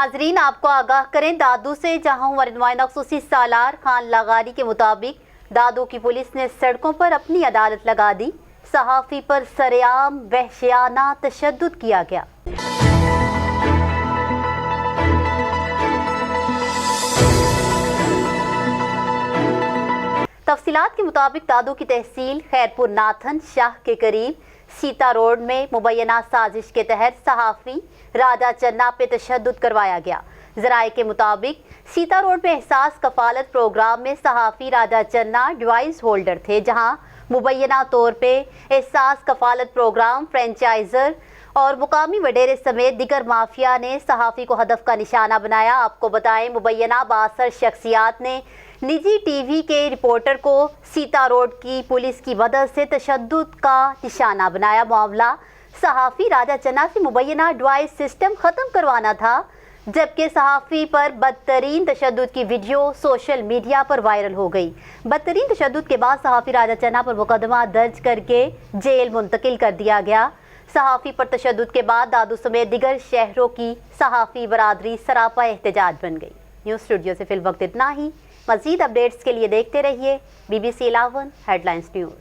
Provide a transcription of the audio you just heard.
नाजरीन, आपको आगाह करें दादू से, जहां उमर नुमाइंदा खुसूसी सालार खान लगारी के मुताबिक दादू की पुलिस ने सड़कों पर अपनी अदालत लगा दी। सहाफ़ी पर सरेआम वहशियाना तशद्दुद किया गया। तफसीलात के मुताबिक दादू की तहसील खैरपुर नाथन शाह के करीब सीता रोड में मुबैना साजिश के तहत सहाफ़ी राजा चन्ना पे तशद्दुद करवाया गया। ज़राए के मुताबिक सीता रोड में एहसास कफालत प्रोग्राम में सहाफ़ी राजा चन्ना डिवाइस होल्डर थे, जहां मुबैना तौर पे एहसास कफालत प्रोग्राम फ्रेंचाइजर और मुकामी वडेरे समेत दिगर माफिया ने सहाफ़ी को हदफ का निशाना बनाया। आपको बताएं, मुबैना बासर शख्सियात ने निजी टीवी के रिपोर्टर को सीता रोड की पुलिस की मदद से तशद्दुद का निशाना बनाया। मामला सहाफ़ी राजा चन्ना से मुबैना डिवाइस सिस्टम ख़त्म करवाना था, जबकि सहाफ़ी पर बदतरीन तशद्दुद की वीडियो सोशल मीडिया पर वायरल हो गई। बदतरीन तशद्दुद के बाद सहाफ़ी राजा चन्ना पर मुकदमा दर्ज करके जेल मुंतकिल कर दिया गया। सहाफ़ी पर तशद्दुद के बाद दादू समेत दिगर शहरों की सहाफ़ी बरादरी सरापा एहतजाज बन गई। न्यूज़ स्टूडियो से फिल वक्त इतना ही। मज़ीद अपडेट्स के लिए देखते रहिए BBC 11 हेडलाइंस न्यूज़।